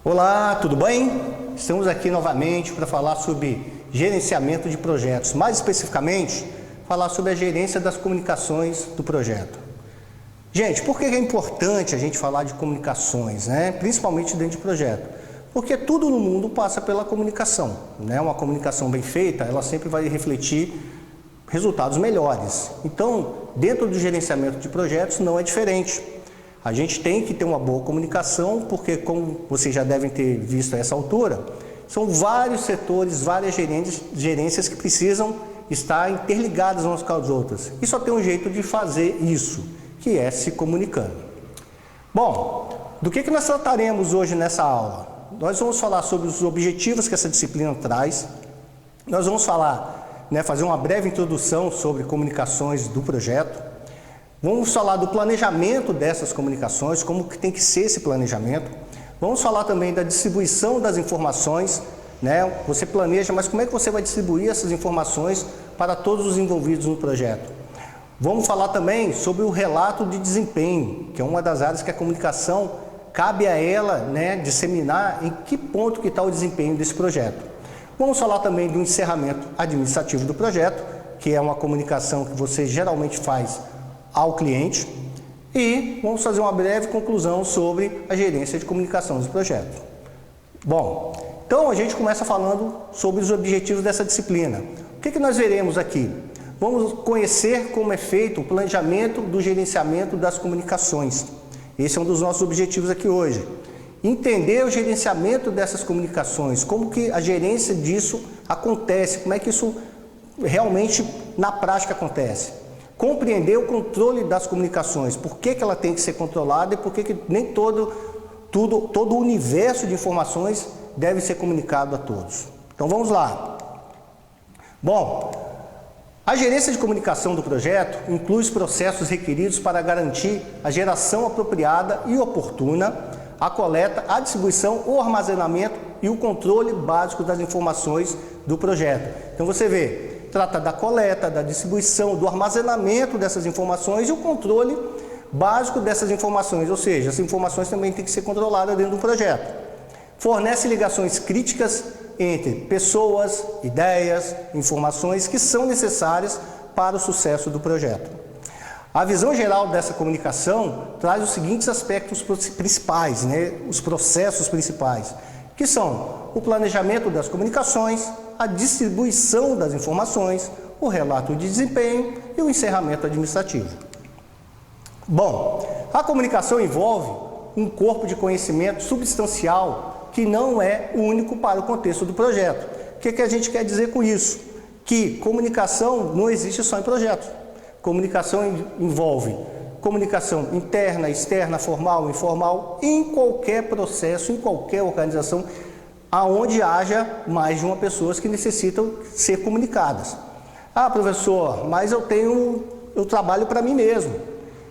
Olá, tudo bem? Estamos aqui novamente para falar sobre gerenciamento de projetos, mais especificamente, falar sobre a gerência das comunicações do projeto. Gente, por que é importante a gente falar de comunicações, né? Principalmente dentro de projeto? Porque tudo no mundo passa pela comunicação, né? Uma comunicação bem feita, ela sempre vai refletir resultados melhores. Então, dentro do gerenciamento de projetos não é diferente. A gente tem que ter uma boa comunicação, porque, como vocês já devem ter visto a essa altura, são vários setores, várias gerências que precisam estar interligadas umas com as outras. E só tem um jeito de fazer isso, que é se comunicando. Bom, do que nós trataremos hoje nessa aula? Nós vamos falar sobre os objetivos que essa disciplina traz, nós vamos falar, fazer uma breve introdução sobre comunicações do projeto. Vamos falar do planejamento dessas comunicações, como que tem que ser esse planejamento. Vamos falar também da distribuição das informações, né? Você planeja, mas como é que você vai distribuir essas informações para todos os envolvidos no projeto? Vamos falar também sobre o relato de desempenho, que é uma das áreas que a comunicação cabe a ela, disseminar em que ponto que está o desempenho desse projeto. Vamos falar também do encerramento administrativo do projeto, que é uma comunicação que você geralmente faz ao cliente, e vamos fazer uma breve conclusão sobre a gerência de comunicação dos projetos. Bom, então a gente começa falando sobre os objetivos dessa disciplina. O que nós veremos aqui? Vamos conhecer como é feito o planejamento do gerenciamento das comunicações. Esse é um dos nossos objetivos aqui hoje. Entender o gerenciamento dessas comunicações, como que a gerência disso acontece, como é que isso realmente na prática acontece. Compreender o controle das comunicações, por que ela tem que ser controlada e por que nem todo o universo de informações deve ser comunicado a todos. Então vamos lá. Bom, a gerência de comunicação do projeto inclui os processos requeridos para garantir a geração apropriada e oportuna, a coleta, a distribuição, o armazenamento e o controle básico das informações do projeto. Então você vê, trata da coleta, da distribuição, do armazenamento dessas informações e o controle básico dessas informações, ou seja, as informações também têm que ser controladas dentro do projeto. Fornece ligações críticas entre pessoas, ideias, informações que são necessárias para o sucesso do projeto. A visão geral dessa comunicação traz os seguintes aspectos principais, os processos principais, que são o planejamento das comunicações, a distribuição das informações, o relato de desempenho e o encerramento administrativo. Bom, a comunicação envolve um corpo de conhecimento substancial que não é único para o contexto do projeto. O que a gente quer dizer com isso? Que comunicação não existe só em projetos. Comunicação envolve comunicação interna, externa, formal, informal, em qualquer processo, em qualquer organização, aonde haja mais de uma pessoa que necessitam ser comunicadas. Ah, professor, mas eu trabalho para mim mesmo,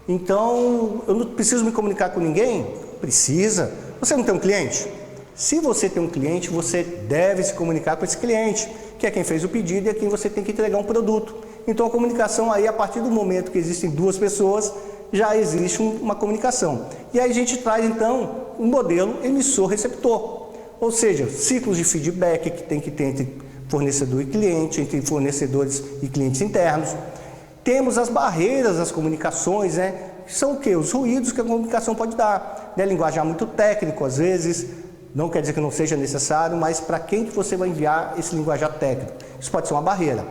então eu não preciso me comunicar com ninguém? Precisa. Você não tem um cliente? Se você tem um cliente, você deve se comunicar com esse cliente, que é quem fez o pedido e é quem você tem que entregar um produto. Então a comunicação aí, a partir do momento que existem duas pessoas, já existe uma comunicação. E aí a gente traz então um modelo emissor-receptor. Ou seja, ciclos de feedback que tem que ter entre fornecedor e cliente, entre fornecedores e clientes internos. Temos as barreiras das comunicações, que são o quê? Os ruídos que a comunicação pode dar. Linguajar muito técnico, às vezes, não quer dizer que não seja necessário, mas para quem que você vai enviar esse linguajar técnico? Isso pode ser uma barreira.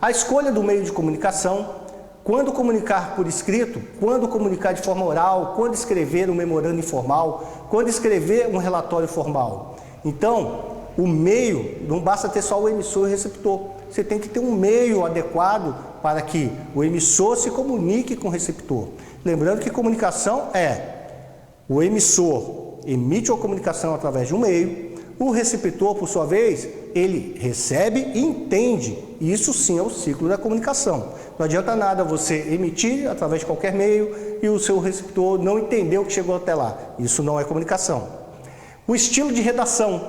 A escolha do meio de comunicação, quando comunicar por escrito, quando comunicar de forma oral, quando escrever um memorando informal, quando escrever um relatório formal. Então, o meio, não basta ter só o emissor e o receptor. Você tem que ter um meio adequado para que o emissor se comunique com o receptor. Lembrando que comunicação é o emissor emite a comunicação através de um meio, o receptor, por sua vez, ele recebe e entende. Isso sim é o ciclo da comunicação. Não adianta nada você emitir através de qualquer meio e o seu receptor não entender o que chegou até lá. Isso não é comunicação. O estilo de redação,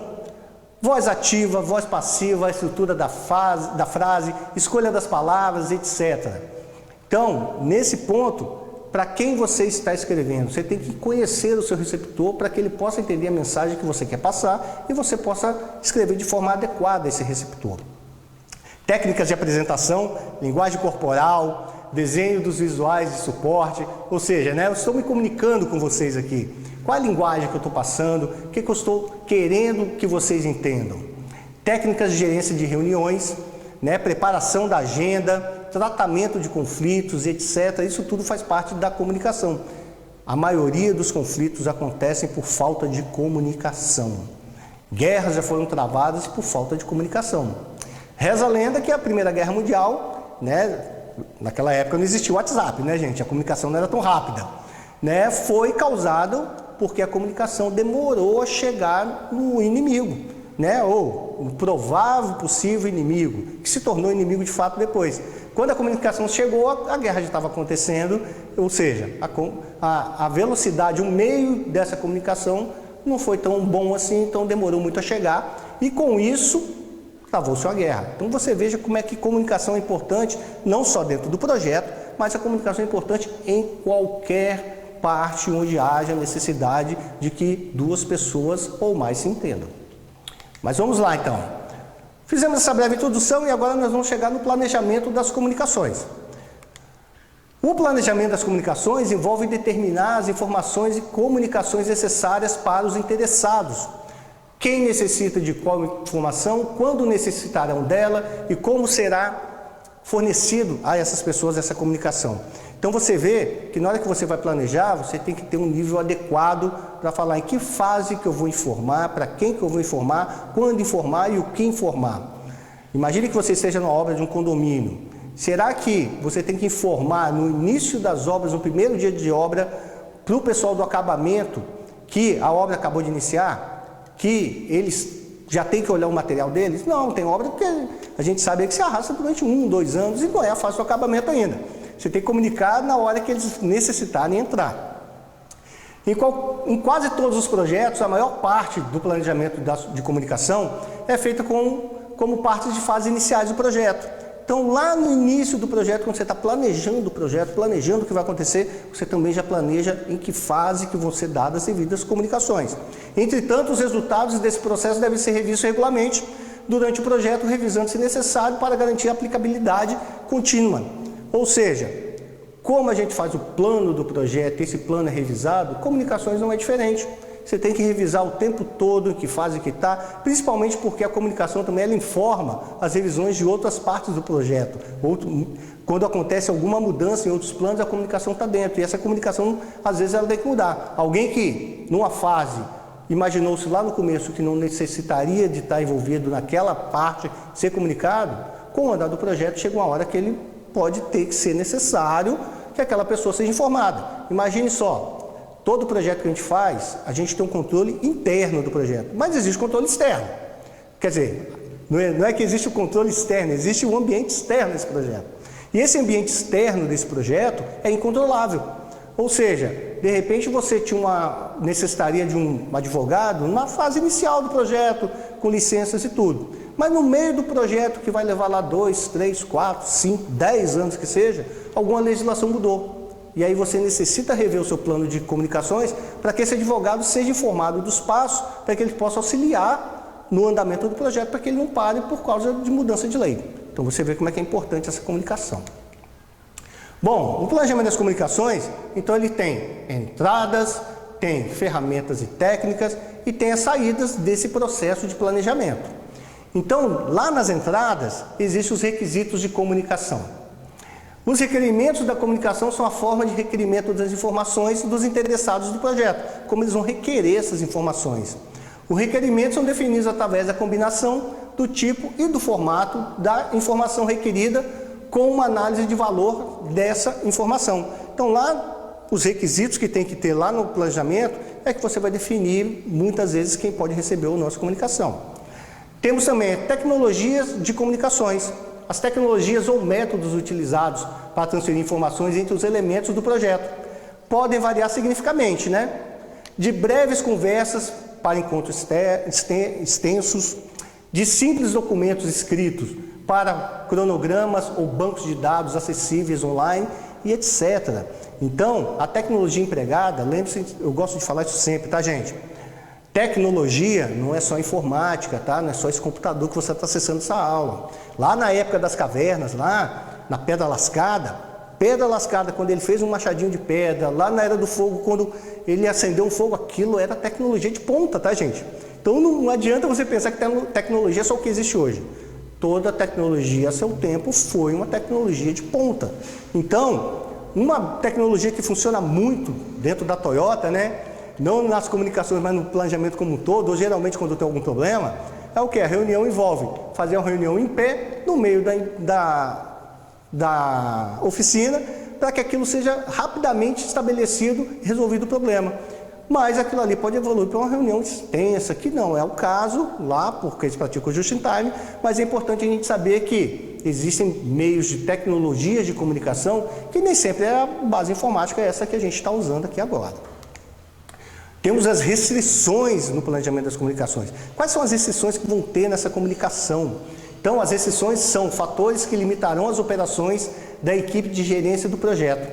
voz ativa, voz passiva, a estrutura da frase, escolha das palavras, etc. Então, nesse ponto, para quem você está escrevendo. Você tem que conhecer o seu receptor para que ele possa entender a mensagem que você quer passar e você possa escrever de forma adequada esse receptor. Técnicas de apresentação, linguagem corporal, desenho dos visuais de suporte, ou seja, eu estou me comunicando com vocês aqui. Qual a linguagem que eu estou passando, o que eu estou querendo que vocês entendam. Técnicas de gerência de reuniões, preparação da agenda, tratamento de conflitos, etc. Isso tudo faz parte da comunicação. A maioria dos conflitos acontecem por falta de comunicação. Guerras já foram travadas por falta de comunicação. Reza a lenda que a Primeira Guerra Mundial, naquela época não existia o WhatsApp, gente? A comunicação não era tão rápida. Foi causado porque a comunicação demorou a chegar no inimigo, ou no provável possível inimigo, que se tornou inimigo de fato depois. Quando a comunicação chegou, a guerra já estava acontecendo, ou seja, a velocidade, o meio dessa comunicação não foi tão bom assim, então demorou muito a chegar, e com isso travou-se a guerra. Então você veja como é que comunicação é importante, não só dentro do projeto, mas a comunicação é importante em qualquer parte onde haja necessidade de que duas pessoas ou mais se entendam. Mas vamos lá então. Fizemos essa breve introdução e agora nós vamos chegar no planejamento das comunicações. O planejamento das comunicações envolve determinar as informações e comunicações necessárias para os interessados. Quem necessita de qual informação, quando necessitarão dela e como será fornecido a essas pessoas essa comunicação. Então você vê que na hora que você vai planejar, você tem que ter um nível adequado para falar em que fase que eu vou informar, para quem que eu vou informar, quando informar e o que informar. Imagine que você esteja na obra de um condomínio. Será que você tem que informar no início das obras, no primeiro dia de obra, para o pessoal do acabamento que a obra acabou de iniciar? Que eles já têm que olhar o material deles? Não, tem obra que a gente sabe que se arrasta durante 1, 2 anos e não é a fase do acabamento ainda. Você tem que comunicar na hora que eles necessitarem entrar. Em quase todos os projetos, a maior parte do planejamento de comunicação é feita como parte de fases iniciais do projeto. Então, lá no início do projeto, quando você está planejando o projeto, planejando o que vai acontecer, você também já planeja em que fase que vão ser dadas as devidas comunicações. Entretanto, os resultados desse processo devem ser revistos regularmente durante o projeto, revisando se necessário para garantir a aplicabilidade contínua. Ou seja, como a gente faz o plano do projeto, esse plano é revisado, comunicações não é diferente. Você tem que revisar o tempo todo em que fase que está, principalmente porque a comunicação também ela informa as revisões de outras partes do projeto. Quando acontece alguma mudança em outros planos, a comunicação está dentro. E essa comunicação, às vezes, ela tem que mudar. Alguém que, numa fase, imaginou-se lá no começo que não necessitaria de estar envolvido naquela parte, ser comunicado, com o andar do projeto, chega uma hora que ele pode ter que ser necessário que aquela pessoa seja informada. Imagine só. Todo projeto que a gente faz, a gente tem um controle interno do projeto, mas existe controle externo. Quer dizer, não é que existe o controle externo, existe o ambiente externo desse projeto. E esse ambiente externo desse projeto é incontrolável. Ou seja, de repente você necessitaria de um advogado na fase inicial do projeto, com licenças e tudo. Mas no meio do projeto, que vai levar lá 2, 3, 4, 5, 10 anos que seja, alguma legislação mudou. E aí você necessita rever o seu plano de comunicações para que esse advogado seja informado dos passos, para que ele possa auxiliar no andamento do projeto, para que ele não pare por causa de mudança de lei. Então você vê como é que é importante essa comunicação. Bom, o planejamento das comunicações, então ele tem entradas, tem ferramentas e técnicas e tem as saídas desse processo de planejamento. Então, lá nas entradas, existem os requisitos de comunicação. Os requerimentos da comunicação são a forma de requerimento das informações dos interessados do projeto, como eles vão requerer essas informações. Os requerimentos são definidos através da combinação do tipo e do formato da informação requerida com uma análise de valor dessa informação. Então lá, os requisitos que tem que ter lá no planejamento é que você vai definir muitas vezes quem pode receber ou não essa comunicação. Temos também tecnologias de comunicações. As tecnologias ou métodos utilizados para transferir informações entre os elementos do projeto podem variar significativamente, De breves conversas para encontros extensos, de simples documentos escritos para cronogramas ou bancos de dados acessíveis online e etc. Então, a tecnologia empregada, lembre-se, eu gosto de falar isso sempre, tá, gente? Tecnologia não é só informática, tá? Não é só esse computador que você está acessando essa aula. Lá na época das cavernas, lá na Pedra Lascada, quando ele fez um machadinho de pedra, lá na Era do Fogo, quando ele acendeu um fogo, aquilo era tecnologia de ponta, tá, gente? Então não adianta você pensar que tecnologia é só o que existe hoje. Toda tecnologia a seu tempo foi uma tecnologia de ponta. Então, uma tecnologia que funciona muito dentro da Toyota, né? Não nas comunicações, mas no planejamento como um todo, ou geralmente quando tem algum problema, é o que? A reunião envolve fazer uma reunião em pé, no meio da oficina, para que aquilo seja rapidamente estabelecido e resolvido o problema. Mas aquilo ali pode evoluir para uma reunião extensa, que não é o caso lá, porque eles praticam o just in time, mas é importante a gente saber que existem meios de tecnologias de comunicação que nem sempre é a base informática, essa que a gente está usando aqui agora. Temos as restrições no planejamento das comunicações. Quais são as restrições que vão ter nessa comunicação? Então, as restrições são fatores que limitarão as operações da equipe de gerência do projeto.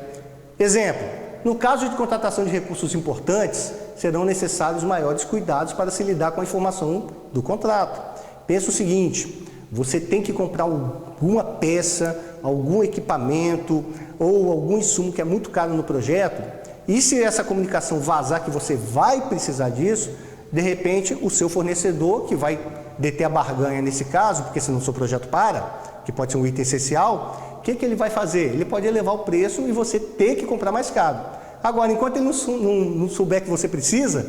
Exemplo, no caso de contratação de recursos importantes, serão necessários maiores cuidados para se lidar com a informação do contrato. Pensa o seguinte, você tem que comprar alguma peça, algum equipamento ou algum insumo que é muito caro no projeto, e se essa comunicação vazar que você vai precisar disso, de repente o seu fornecedor, que vai deter a barganha nesse caso, porque senão o seu projeto para, que pode ser um item essencial, o que ele vai fazer? Ele pode elevar o preço e você ter que comprar mais caro. Agora, enquanto ele não souber que você precisa,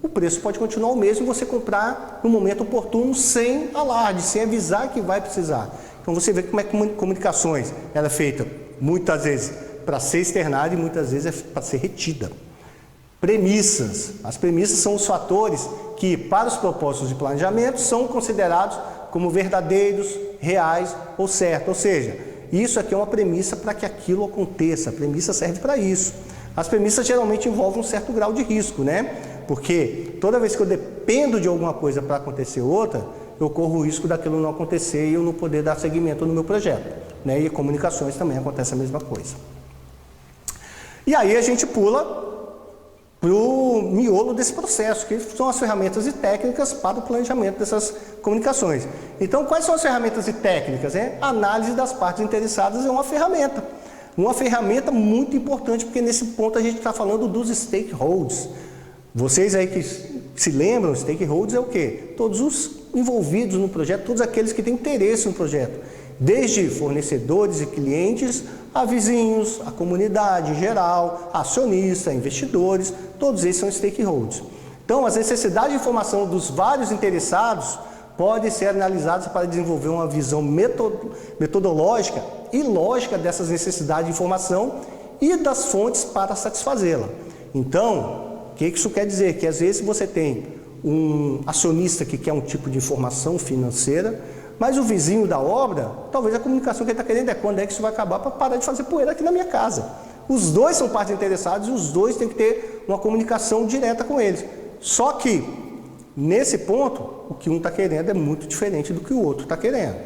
o preço pode continuar o mesmo e você comprar no momento oportuno, sem alarde, sem avisar que vai precisar. Então você vê como é que comunicações ela é feita muitas vezes para ser externada e muitas vezes é para ser retida. Premissas. As premissas são os fatores que, para os propósitos de planejamento, são considerados como verdadeiros, reais ou certos. Ou seja, isso aqui é uma premissa para que aquilo aconteça. A premissa serve para isso. As premissas geralmente envolvem um certo grau de risco, né? Porque toda vez que eu dependo de alguma coisa para acontecer outra, eu corro o risco daquilo não acontecer e eu não poder dar seguimento no meu projeto, né? E comunicações também acontece a mesma coisa. E aí a gente pula para o miolo desse processo, que são as ferramentas e técnicas para o planejamento dessas comunicações. Então, quais são as ferramentas e técnicas? A análise das partes interessadas é uma ferramenta muito importante, porque nesse ponto a gente está falando dos stakeholders. Vocês aí que se lembram, stakeholders é o quê? Todos os envolvidos no projeto, todos aqueles que têm interesse no projeto, desde fornecedores e clientes, a vizinhos, a comunidade em geral, acionistas, investidores, todos esses são stakeholders. Então, as necessidades de informação dos vários interessados podem ser analisadas para desenvolver uma visão metodológica e lógica dessas necessidades de informação e das fontes para satisfazê-la. Então, o que isso quer dizer? Que às vezes você tem um acionista que quer um tipo de informação financeira, mas o vizinho da obra, talvez a comunicação que ele está querendo é quando é que isso vai acabar para parar de fazer poeira aqui na minha casa. Os dois são partes interessadas e os dois têm que ter uma comunicação direta com eles. Só que, nesse ponto, o que um está querendo é muito diferente do que o outro está querendo.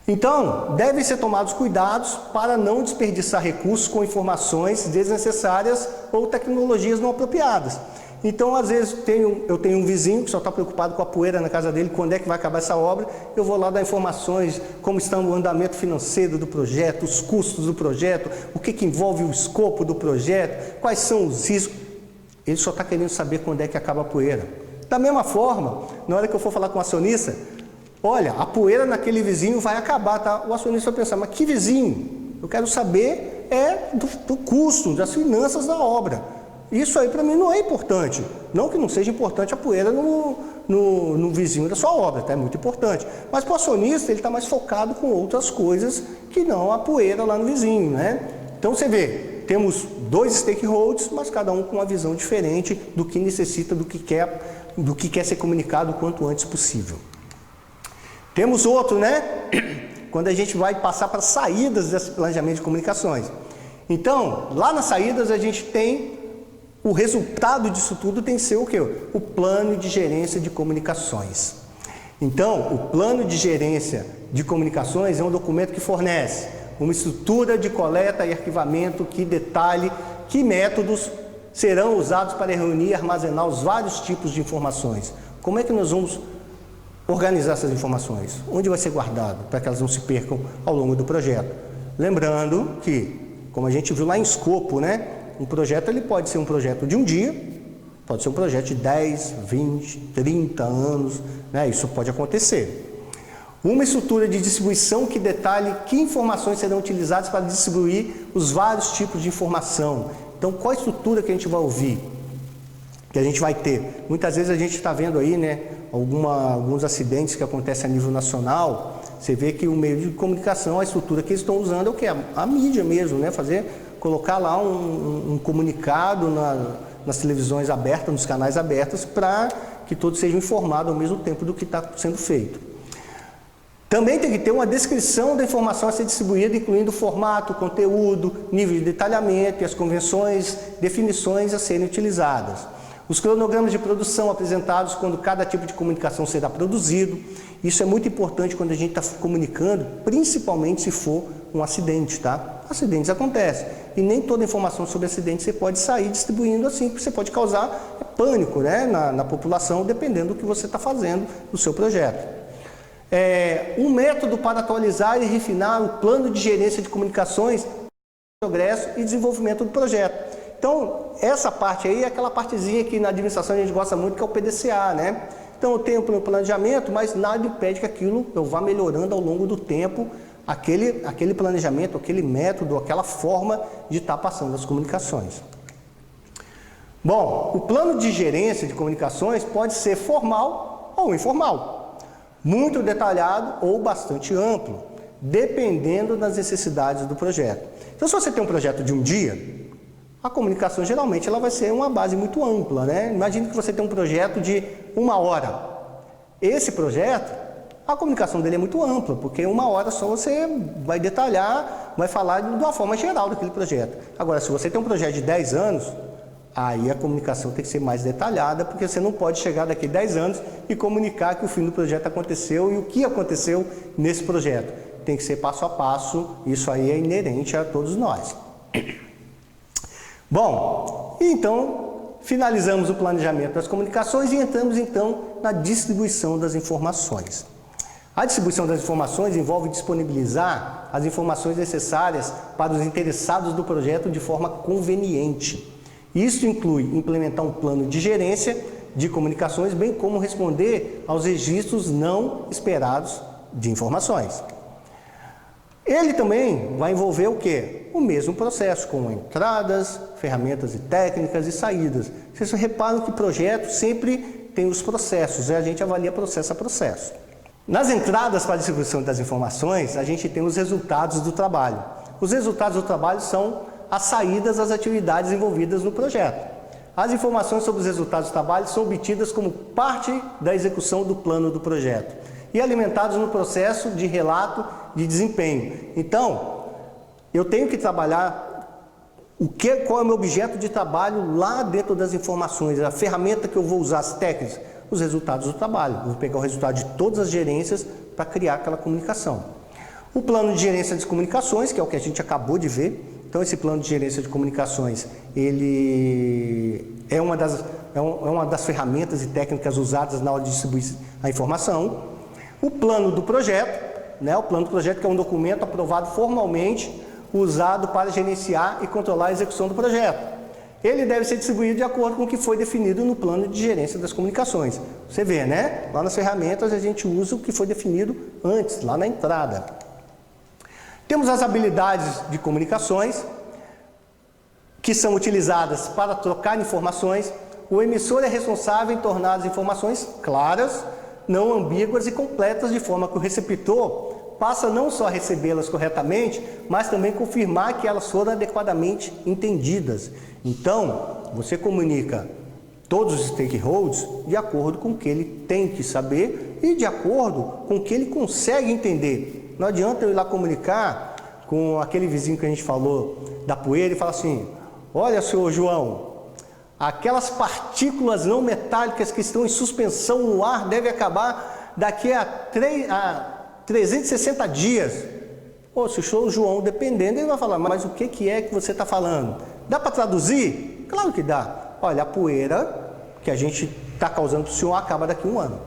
Então, devem ser tomados cuidados para não desperdiçar recursos com informações desnecessárias ou tecnologias não apropriadas. Então, às vezes, eu tenho um vizinho que só está preocupado com a poeira na casa dele, quando é que vai acabar essa obra, eu vou lá dar informações, como está o andamento financeiro do projeto, os custos do projeto, o que envolve o escopo do projeto, quais são os riscos. Ele só está querendo saber quando é que acaba a poeira. Da mesma forma, na hora que eu for falar com o acionista, olha, a poeira naquele vizinho vai acabar, tá? O acionista vai pensar, mas que vizinho? Eu quero saber do custo, das finanças da obra. Isso aí para mim não é importante. Não que não seja importante a poeira no vizinho da sua obra, tá? É muito importante. Mas para o acionista ele está mais focado com outras coisas que não a poeira lá no vizinho, né? Então você vê, temos dois stakeholders, mas cada um com uma visão diferente do que necessita, do que quer ser comunicado o quanto antes possível. Temos outro, né? Quando a gente vai passar para saídas desse planejamento de comunicações. Então, lá nas saídas a gente tem o resultado disso tudo tem que ser o quê? O plano de gerência de comunicações. Então, o plano de gerência de comunicações é um documento que fornece uma estrutura de coleta e arquivamento que detalhe que métodos serão usados para reunir e armazenar os vários tipos de informações. Como é que nós vamos organizar essas informações? Onde vai ser guardado para que elas não se percam ao longo do projeto? Lembrando que, como a gente viu lá em escopo, né, um projeto ele pode ser um projeto de um dia, pode ser um projeto de 10, 20, 30 anos, né, isso pode acontecer. Uma estrutura de distribuição que detalhe que informações serão utilizadas para distribuir os vários tipos de informação. Então, qual a estrutura que a gente vai ouvir? Que a gente vai ter? Muitas vezes a gente está vendo aí, né, alguns acidentes que acontecem a nível nacional. Você vê que o meio de comunicação, a estrutura que eles estão usando é o quê? A mídia mesmo, né? Colocar lá um comunicado nas televisões abertas, nos canais abertos, para que todos sejam informados ao mesmo tempo do que está sendo feito. Também tem que ter uma descrição da informação a ser distribuída, incluindo o formato, conteúdo, nível de detalhamento e as convenções, definições a serem utilizadas. Os cronogramas de produção apresentados quando cada tipo de comunicação será produzido. Isso é muito importante quando a gente está comunicando, principalmente se for um acidente, tá? Acidentes acontecem e nem toda informação sobre acidente você pode sair distribuindo assim, porque você pode causar pânico, né, na população, dependendo do que você está fazendo no seu projeto. Um método para atualizar e refinar o plano de gerência de comunicações, progresso e desenvolvimento do projeto. Então, essa parte aí é aquela partezinha que na administração a gente gosta muito, que é o PDCA, né? Então, eu tenho o planejamento, mas nada impede que aquilo eu vá melhorando ao longo do tempo, aquele planejamento, aquele método, aquela forma de estar passando as comunicações. Bom, o plano de gerência de comunicações pode ser formal ou informal, muito detalhado ou bastante amplo, dependendo das necessidades do projeto. Então, se você tem um projeto de um dia, a comunicação geralmente ela vai ser uma base muito ampla, né? Imagine que você tem um projeto de 1 hora. Esse projeto, a comunicação dele é muito ampla, porque 1 hora só você vai detalhar, vai falar de uma forma geral daquele projeto. Agora, se você tem um projeto de 10 anos, aí a comunicação tem que ser mais detalhada, porque você não pode chegar daqui a 10 anos e comunicar que o fim do projeto aconteceu e o que aconteceu nesse projeto. Tem que ser passo a passo, isso aí é inerente a todos nós. Bom, então finalizamos o planejamento das comunicações e entramos então na distribuição das informações. A distribuição das informações envolve disponibilizar as informações necessárias para os interessados do projeto de forma conveniente. Isso inclui implementar um plano de gerência de comunicações, bem como responder aos registros não esperados de informações. Ele também vai envolver o quê? O mesmo processo, com entradas, ferramentas e técnicas e saídas. Vocês reparam que o projeto sempre tem os processos, a gente avalia processo a processo. Nas entradas para a distribuição das informações, a gente tem os resultados do trabalho. Os resultados do trabalho são as saídas das atividades envolvidas no projeto. As informações sobre os resultados do trabalho são obtidas como parte da execução do plano do projeto e alimentados no processo de relato de desempenho. Então, eu tenho que trabalhar qual é o meu objeto de trabalho lá dentro das informações, a ferramenta que eu vou usar, as técnicas, os resultados do trabalho. Eu vou pegar o resultado de todas as gerências para criar aquela comunicação. O plano de gerência de comunicações, que é o que a gente acabou de ver. Então, esse plano de gerência de comunicações, ele é uma das ferramentas e técnicas usadas na hora de distribuir a informação. O plano do projeto, né? O plano do projeto que é um documento aprovado formalmente, usado para gerenciar e controlar a execução do projeto. Ele deve ser distribuído de acordo com o que foi definido no plano de gerência das comunicações. Você vê, né? Lá nas ferramentas a gente usa o que foi definido antes, lá na entrada. Temos as habilidades de comunicações, que são utilizadas para trocar informações. O emissor é responsável em tornar as informações claras, não ambíguas e completas, de forma que o receptor passa não só a recebê-las corretamente, mas também confirmar que elas foram adequadamente entendidas. Então, você comunica todos os stakeholders de acordo com o que ele tem que saber e de acordo com o que ele consegue entender. Não adianta eu ir lá comunicar com aquele vizinho que a gente falou da poeira e falar assim: olha, senhor João, aquelas partículas não metálicas que estão em suspensão no ar devem acabar daqui a 360 dias. Ou se o Sr. João, dependendo, ele vai falar, mas o que é que você está falando? Dá para traduzir? Claro que dá. Olha, a poeira que a gente está causando para o senhor acaba daqui a 1 ano.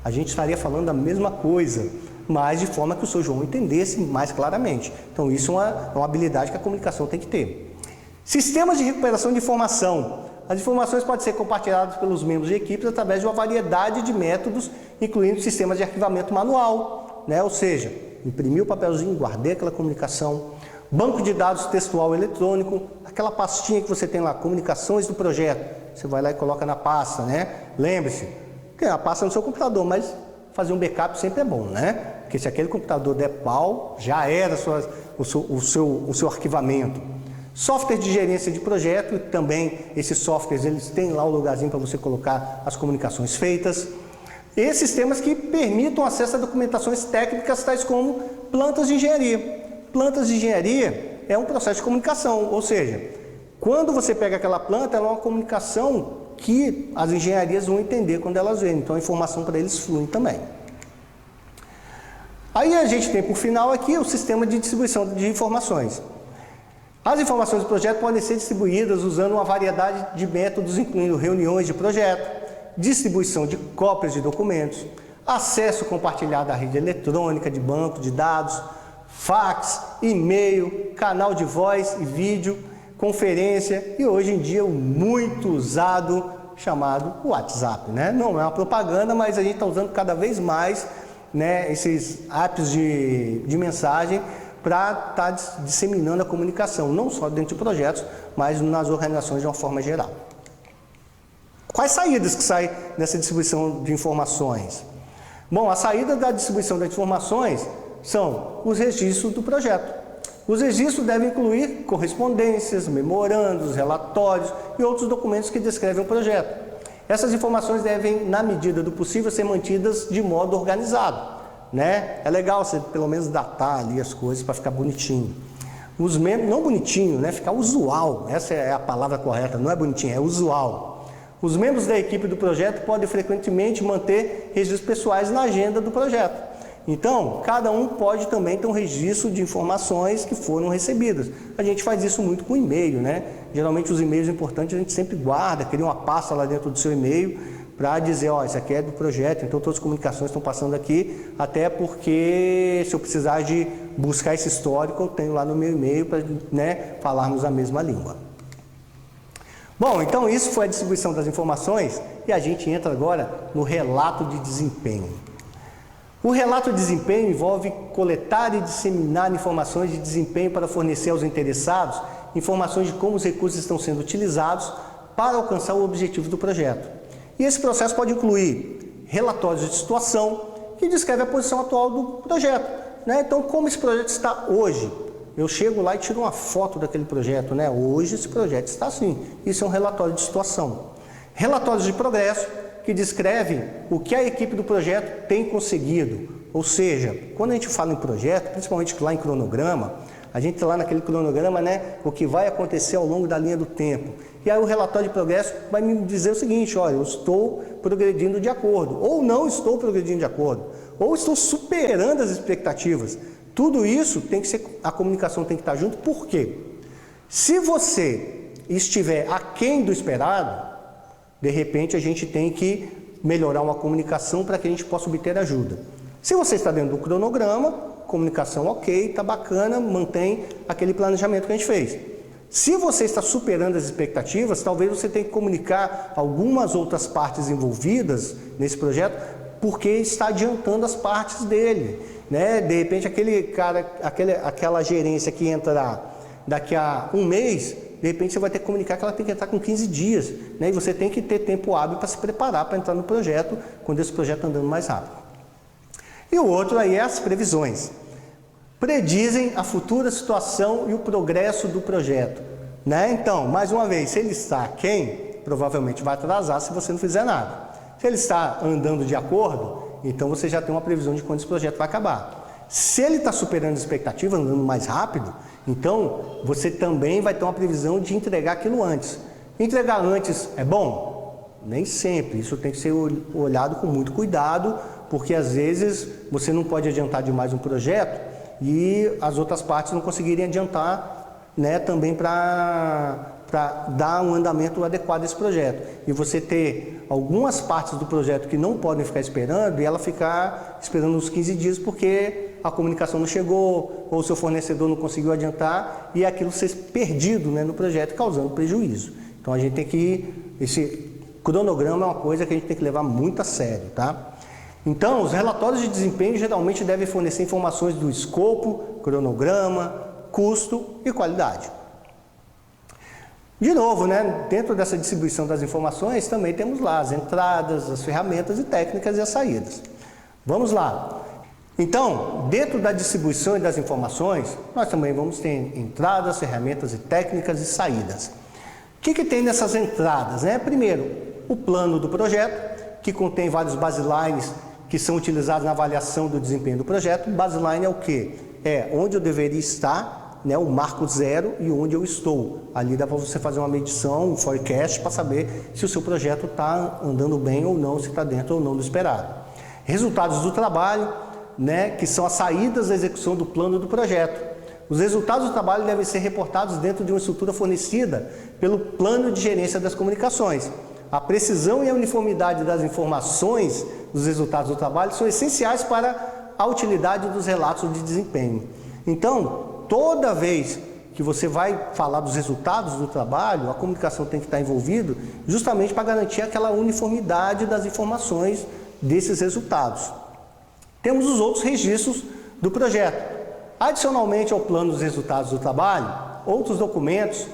A gente estaria falando a mesma coisa, mas de forma que o Sr. João entendesse mais claramente. Então, isso é uma habilidade que a comunicação tem que ter. Sistemas de recuperação de informação. As informações podem ser compartilhadas pelos membros de equipes através de uma variedade de métodos, incluindo sistemas de arquivamento manual, né? Ou seja, imprimir o papelzinho, guardei aquela comunicação, banco de dados textual eletrônico, aquela pastinha que você tem lá, comunicações do projeto, você vai lá e coloca na pasta, né? Lembre-se, que a pasta no seu computador, mas fazer um backup sempre é bom, né? Porque se aquele computador der pau, já era o seu arquivamento. Software de gerência de projeto, e também esses softwares, eles têm lá o lugarzinho para você colocar as comunicações feitas. E sistemas que permitam acesso a documentações técnicas, tais como plantas de engenharia. Plantas de engenharia é um processo de comunicação, ou seja, quando você pega aquela planta, ela é uma comunicação que as engenharias vão entender quando elas veem, então a informação para eles flui também. Aí a gente tem por final aqui o sistema de distribuição de informações. As informações do projeto podem ser distribuídas usando uma variedade de métodos, incluindo reuniões de projeto, distribuição de cópias de documentos, acesso compartilhado à rede eletrônica de banco de dados, fax, e-mail, canal de voz e vídeo, conferência e hoje em dia o muito usado chamado WhatsApp, né? Não é uma propaganda, mas a gente está usando cada vez mais, né, esses apps de mensagem para estar disseminando a comunicação, não só dentro de projetos, mas nas organizações de uma forma geral. Quais saídas que saem nessa distribuição de informações? Bom, a saída da distribuição das informações são os registros do projeto. Os registros devem incluir correspondências, memorandos, relatórios e outros documentos que descrevem o projeto. Essas informações devem, na medida do possível, ser mantidas de modo organizado, né? É legal você pelo menos datar ali as coisas para ficar bonitinho. Os membros, não bonitinho, né? Ficar usual, essa é a palavra correta, não é bonitinho, é usual. Os membros da equipe do projeto podem frequentemente manter registros pessoais na agenda do projeto. Então, cada um pode também ter um registro de informações que foram recebidas. A gente faz isso muito com e-mail, né? Geralmente os e-mails importantes a gente sempre guarda, cria uma pasta lá dentro do seu e-mail para dizer, ó, isso aqui é do projeto, então todas as comunicações estão passando aqui, até porque se eu precisar de buscar esse histórico, eu tenho lá no meu e-mail para, né, falarmos a mesma língua. Bom, então isso foi a distribuição das informações e a gente entra agora no relato de desempenho. O relato de desempenho envolve coletar e disseminar informações de desempenho para fornecer aos interessados informações de como os recursos estão sendo utilizados para alcançar o objetivo do projeto. E esse processo pode incluir relatórios de situação que descreve a posição atual do projeto, né? Então, como esse projeto está hoje? Eu chego lá e tiro uma foto daquele projeto, né? Hoje esse projeto está assim. Isso é um relatório de situação. Relatórios de progresso, que descreve o que a equipe do projeto tem conseguido. Ou seja, quando a gente fala em projeto, principalmente lá em cronograma, a gente lá naquele cronograma, né, o que vai acontecer ao longo da linha do tempo. E aí o relatório de progresso vai me dizer o seguinte, olha, eu estou progredindo de acordo, ou não estou progredindo de acordo, ou estou superando as expectativas. Tudo isso tem que ser, a comunicação tem que estar junto, por quê? Se você estiver aquém do esperado, de repente a gente tem que melhorar uma comunicação para que a gente possa obter ajuda. Se você está dentro do cronograma, comunicação ok, está bacana, mantém aquele planejamento que a gente fez. Se você está superando as expectativas, talvez você tenha que comunicar algumas outras partes envolvidas nesse projeto, porque está adiantando as partes dele, né? De repente aquele cara, aquela gerência que entra daqui a um mês, de repente você vai ter que comunicar que ela tem que entrar com 15 dias, né? E você tem que ter tempo hábil para se preparar para entrar no projeto, quando esse projeto está andando mais rápido. E o outro aí é as previsões. Predizem a futura situação e o progresso do projeto, né? Então, mais uma vez, se ele está aquém, provavelmente vai atrasar se você não fizer nada. Se ele está andando de acordo, então você já tem uma previsão de quando esse projeto vai acabar. Se ele está superando as expectativas, andando mais rápido, então você também vai ter uma previsão de entregar aquilo antes. Entregar antes é bom? Nem sempre. Isso tem que ser olhado com muito cuidado, porque às vezes você não pode adiantar demais um projeto e as outras partes não conseguirem adiantar, né, também para dar um andamento adequado a esse projeto. E você ter algumas partes do projeto que não podem ficar esperando e ela ficar esperando uns 15 dias porque a comunicação não chegou ou o seu fornecedor não conseguiu adiantar e aquilo ser perdido, né, no projeto, causando prejuízo. Então a gente tem que... Esse cronograma é uma coisa que a gente tem que levar muito a sério, tá? Então, os relatórios de desempenho geralmente devem fornecer informações do escopo, cronograma, custo e qualidade. De novo, né, dentro dessa distribuição das informações, também temos lá as entradas, as ferramentas e técnicas e as saídas. Vamos lá. Então, dentro da distribuição e das informações, nós também vamos ter entradas, ferramentas e técnicas e saídas. O que tem nessas entradas, né? Primeiro, o plano do projeto, que contém vários baselines que são utilizados na avaliação do desempenho do projeto. Baseline é o quê? É onde eu deveria estar, né, o marco zero e onde eu estou. Ali dá para você fazer uma medição, um forecast, para saber se o seu projeto está andando bem ou não, se está dentro ou não do esperado. Resultados do trabalho, né, que são as saídas da execução do plano do projeto. Os resultados do trabalho devem ser reportados dentro de uma estrutura fornecida pelo plano de gerência das comunicações. A precisão e a uniformidade das informações dos resultados do trabalho são essenciais para a utilidade dos relatos de desempenho. Então, toda vez que você vai falar dos resultados do trabalho, a comunicação tem que estar envolvida justamente para garantir aquela uniformidade das informações desses resultados. Temos os outros registros do projeto. Adicionalmente ao plano dos resultados do trabalho, outros documentos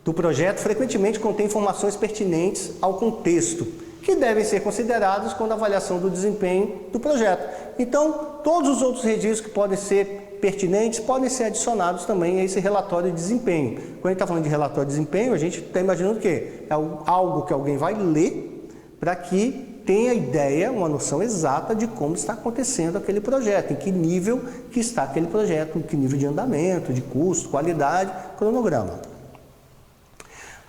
do projeto frequentemente contêm informações pertinentes ao contexto, que devem ser considerados quando a avaliação do desempenho do projeto. Então, todos os outros registros que podem ser pertinentes podem ser adicionados também a esse relatório de desempenho. Quando a gente está falando de relatório de desempenho, a gente está imaginando o quê? É algo que alguém vai ler para que tenha ideia, uma noção exata de como está acontecendo aquele projeto, em que nível que está aquele projeto, em que nível de andamento, de custo, qualidade, cronograma.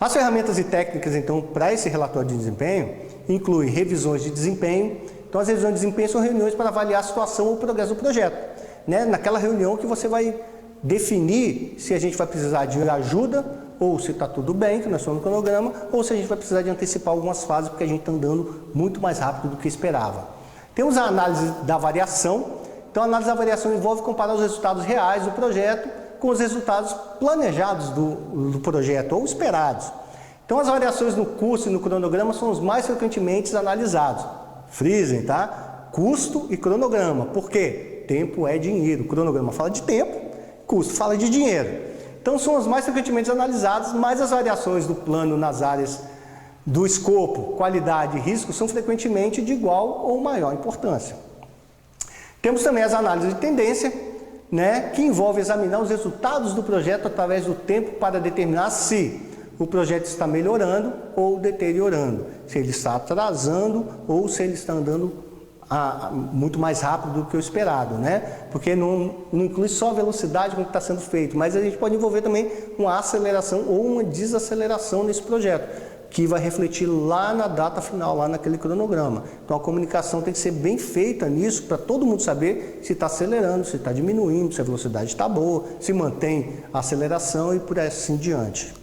As ferramentas e técnicas, então, para esse relatório de desempenho, incluem revisões de desempenho. Então, as revisões de desempenho são reuniões para avaliar a situação ou o progresso do projeto, né? Naquela reunião que você vai definir se a gente vai precisar de ajuda, ou se está tudo bem, que nós somos no cronograma, ou se a gente vai precisar de antecipar algumas fases, porque a gente está andando muito mais rápido do que esperava. Temos a análise da variação. Então, a análise da variação envolve comparar os resultados reais do projeto com os resultados planejados do projeto, ou esperados. Então, as variações no custo e no cronograma são os mais frequentemente analisados. Frisem, tá? Custo e cronograma. Por quê? Tempo é dinheiro. O cronograma fala de tempo, custo fala de dinheiro. Então, são os mais frequentemente analisados, mas as variações do plano nas áreas do escopo, qualidade e risco são frequentemente de igual ou maior importância. Temos também as análises de tendência, né, que envolve examinar os resultados do projeto através do tempo para determinar se o projeto está melhorando ou deteriorando, se ele está atrasando ou se ele está andando muito mais rápido do que o esperado, né? Porque não inclui só a velocidade com que está sendo feito, mas a gente pode envolver também uma aceleração ou uma desaceleração nesse projeto, que vai refletir lá na data final, lá naquele cronograma. Então a comunicação tem que ser bem feita nisso, para todo mundo saber se está acelerando, se está diminuindo, se a velocidade está boa, se mantém a aceleração e por assim diante.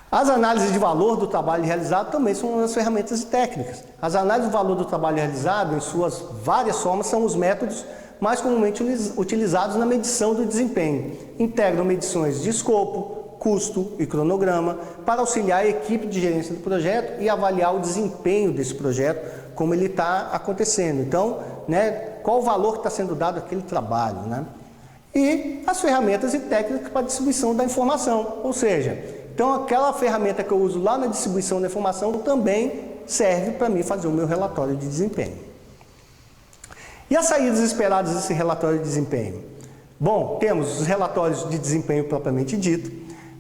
As análises de valor do trabalho realizado também são uma das ferramentas e técnicas. As análises do valor do trabalho realizado, em suas várias formas, são os métodos mais comumente utilizados na medição do desempenho. Integram medições de escopo, custo e cronograma para auxiliar a equipe de gerência do projeto e avaliar o desempenho desse projeto, como ele está acontecendo. Então, né, qual o valor que está sendo dado àquele trabalho, né? E as ferramentas e técnicas para a distribuição da informação, ou seja, então aquela ferramenta que eu uso lá na distribuição da informação também serve para mim fazer o meu relatório de desempenho. E as saídas esperadas desse relatório de desempenho? Bom, temos os relatórios de desempenho propriamente dito,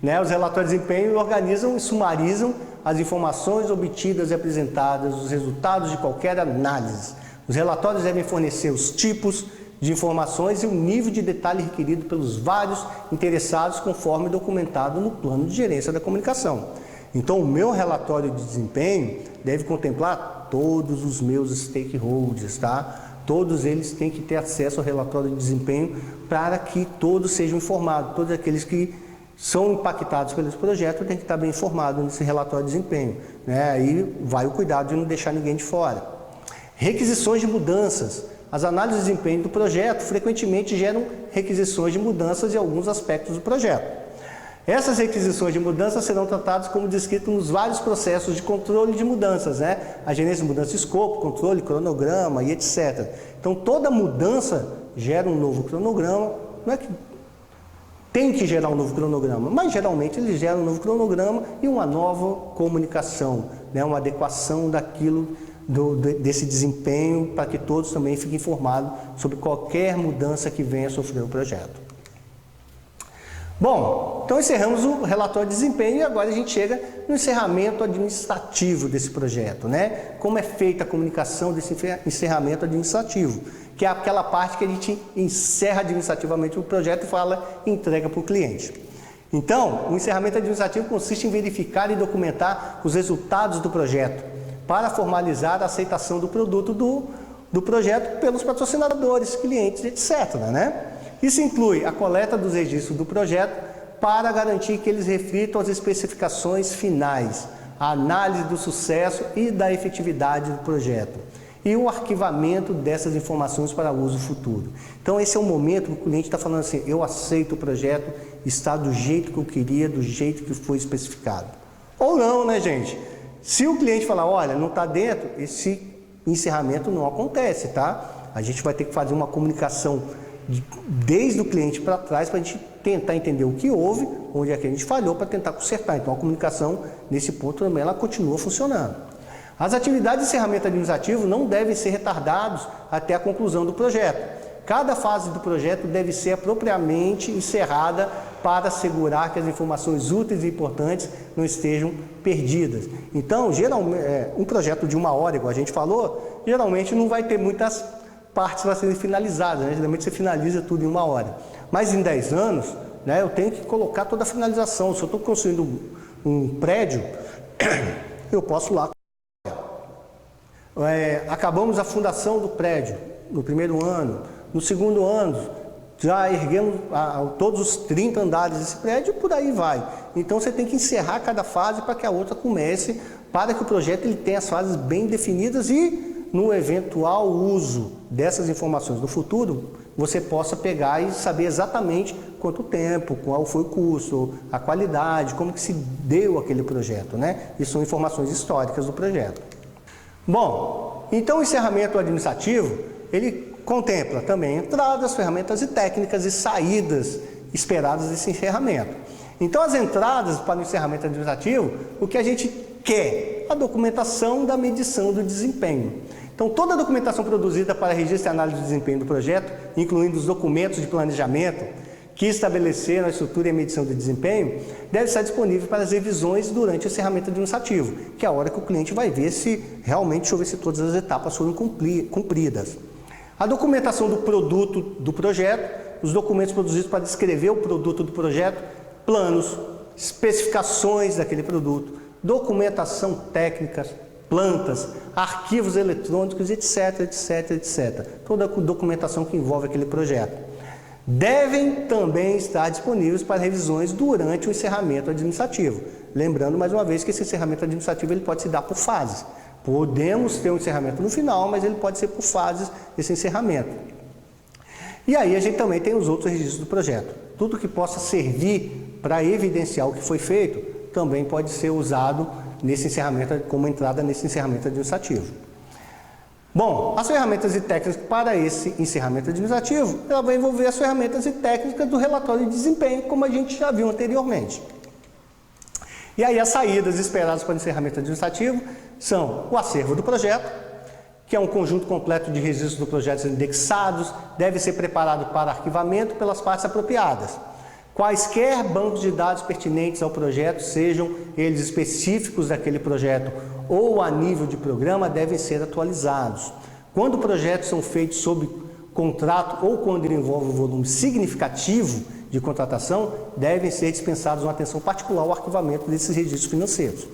né? Os relatórios de desempenho organizam e sumarizam as informações obtidas e apresentadas, os resultados de qualquer análise. Os relatórios devem fornecer os tipos de informações e o nível de detalhe requerido pelos vários interessados, conforme documentado no plano de gerência da comunicação. Então, o meu relatório de desempenho deve contemplar todos os meus stakeholders, tá? Todos eles têm que ter acesso ao relatório de desempenho para que todos sejam informados. Todos aqueles que são impactados pelo projeto têm que estar bem informados nesse relatório de desempenho, né? Aí vai o cuidado de não deixar ninguém de fora. Requisições de mudanças. As análises de desempenho do projeto frequentemente geram requisições de mudanças em alguns aspectos do projeto. Essas requisições de mudanças serão tratadas como descrito nos vários processos de controle de mudanças, né? A gerência de mudança de escopo, controle, cronograma e etc. Então, toda mudança gera um novo cronograma. Não é que tem que gerar um novo cronograma, mas geralmente ele gera um novo cronograma e uma nova comunicação, né? Uma adequação daquilo, desse desempenho, para que todos também fiquem informados sobre qualquer mudança que venha a sofrer o projeto. Bom, então encerramos o relatório de desempenho e agora a gente chega no encerramento administrativo desse projeto, né? Como é feita a comunicação desse encerramento administrativo, que é aquela parte que a gente encerra administrativamente o projeto e fala e entrega para o cliente. Então, o encerramento administrativo consiste em verificar e documentar os resultados do projeto para formalizar a aceitação do produto do projeto pelos patrocinadores, clientes, etc., né? Isso inclui a coleta dos registros do projeto para garantir que eles reflitam as especificações finais, a análise do sucesso e da efetividade do projeto e o arquivamento dessas informações para uso futuro. Então esse é o momento que o cliente está falando assim, eu aceito o projeto, está do jeito que eu queria, do jeito que foi especificado. Ou não, né, gente? Se o cliente falar, olha, não está dentro, esse encerramento não acontece, tá? A gente vai ter que fazer uma comunicação desde o cliente para trás, para a gente tentar entender o que houve, onde é que a gente falhou, para tentar consertar. Então a comunicação nesse ponto também ela continua funcionando. As atividades de encerramento administrativo não devem ser retardadas até a conclusão do projeto. Cada fase do projeto deve ser apropriadamente encerrada para assegurar que as informações úteis e importantes não estejam perdidas. Então, geralmente, um projeto de 1 hora, igual a gente falou, geralmente não vai ter muitas partes para serem finalizadas, né? Geralmente você finaliza tudo em 1 hora. Mas em 10 anos, né, eu tenho que colocar toda a finalização. Se eu estou construindo um prédio, eu posso lá. Acabamos a fundação do prédio no primeiro ano. No segundo ano, já erguemos todos os 30 andares desse prédio e por aí vai. Então você tem que encerrar cada fase para que a outra comece, para que o projeto ele tenha as fases bem definidas e no eventual uso dessas informações no futuro, você possa pegar e saber exatamente quanto tempo, qual foi o custo, a qualidade, como que se deu aquele projeto, né? Isso são informações históricas do projeto. Bom, então o encerramento administrativo, ele contempla também entradas, ferramentas e técnicas e saídas esperadas desse encerramento. Então as entradas para o encerramento administrativo, o que a gente quer? A documentação da medição do desempenho. Então, toda a documentação produzida para registro e análise do desempenho do projeto, incluindo os documentos de planejamento que estabeleceram a estrutura e a medição do desempenho, deve estar disponível para as revisões durante o encerramento administrativo, que é a hora que o cliente vai ver se realmente, deixa eu ver se todas as etapas foram cumpridas. A documentação do produto do projeto, os documentos produzidos para descrever o produto do projeto, planos, especificações daquele produto, documentação técnica, plantas, arquivos eletrônicos, etc, etc, etc. Toda a documentação que envolve aquele projeto. Devem também estar disponíveis para revisões durante o encerramento administrativo. Lembrando, mais uma vez, que esse encerramento administrativo ele pode se dar por fases. Podemos ter um encerramento no final, mas ele pode ser por fases esse encerramento. E aí a gente também tem os outros registros do projeto. Tudo que possa servir para evidenciar o que foi feito, também pode ser usado nesse encerramento, como entrada nesse encerramento administrativo. Bom, as ferramentas e técnicas para esse encerramento administrativo, ela vai envolver as ferramentas e técnicas do relatório de desempenho, como a gente já viu anteriormente. E aí as saídas esperadas para o encerramento administrativo são o acervo do projeto, que é um conjunto completo de registros do projeto indexados, deve ser preparado para arquivamento pelas partes apropriadas. Quaisquer bancos de dados pertinentes ao projeto, sejam eles específicos daquele projeto ou a nível de programa, devem ser atualizados. Quando projetos são feitos sob contrato ou quando ele envolve um volume significativo de contratação, devem ser dispensados uma atenção particular ao arquivamento desses registros financeiros.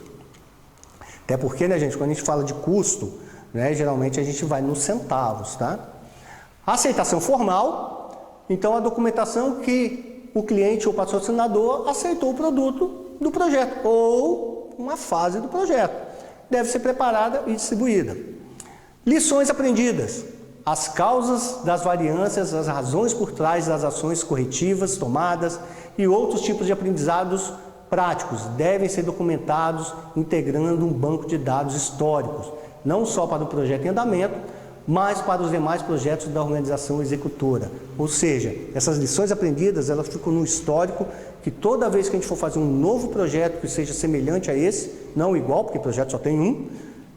Até porque, né, gente, quando a gente fala de custo, né, geralmente a gente vai nos centavos, tá? A aceitação formal, então a documentação que o cliente ou patrocinador aceitou o produto do projeto ou uma fase do projeto. Deve ser preparada e distribuída. Lições aprendidas. As causas das variâncias, as razões por trás das ações corretivas tomadas e outros tipos de aprendizados práticos devem ser documentados integrando um banco de dados históricos, não só para o projeto em andamento, mas para os demais projetos da organização executora. Ou seja, essas lições aprendidas, elas ficam no histórico, que toda vez que a gente for fazer um novo projeto que seja semelhante a esse, não igual, porque projeto só tem um,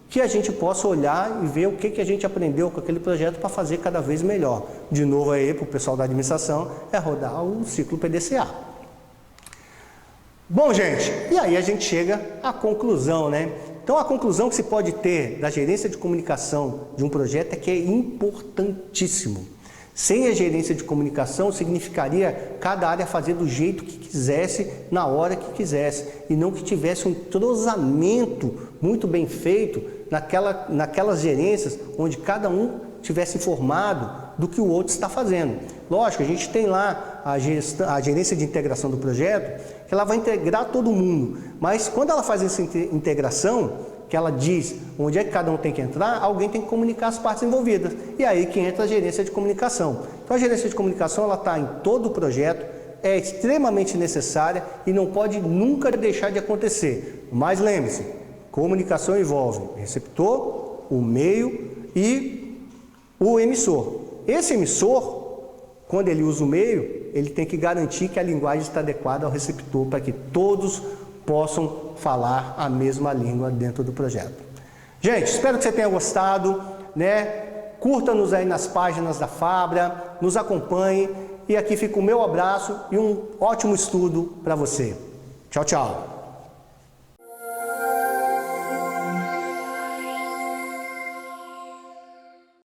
que a gente possa olhar e ver o que a gente aprendeu com aquele projeto para fazer cada vez melhor. De novo aí, para o pessoal da administração, é rodar o ciclo PDCA. Bom, gente, e aí a gente chega à conclusão, né? Então, a conclusão que se pode ter da gerência de comunicação de um projeto é que é importantíssimo. Sem a gerência de comunicação, significaria cada área fazer do jeito que quisesse, na hora que quisesse, e não que tivesse um entrosamento muito bem feito naquelas gerências onde cada um tivesse informado do que o outro está fazendo. Lógico, a gente tem lá a gerência de integração do projeto, que ela vai integrar todo mundo, mas quando ela faz essa integração, que ela diz onde é que cada um tem que entrar, alguém tem que comunicar as partes envolvidas. E aí que entra a gerência de comunicação. Então a gerência de comunicação ela está em todo o projeto, é extremamente necessária e não pode nunca deixar de acontecer. Mas lembre-se, comunicação envolve o receptor, o meio e o emissor. Esse emissor, quando ele usa o meio, ele tem que garantir que a linguagem está adequada ao receptor para que todos possam falar a mesma língua dentro do projeto. Gente, espero que você tenha gostado, né? Curta-nos aí nas páginas da Fabra, nos acompanhe e aqui fica o meu abraço e um ótimo estudo para você. Tchau, tchau!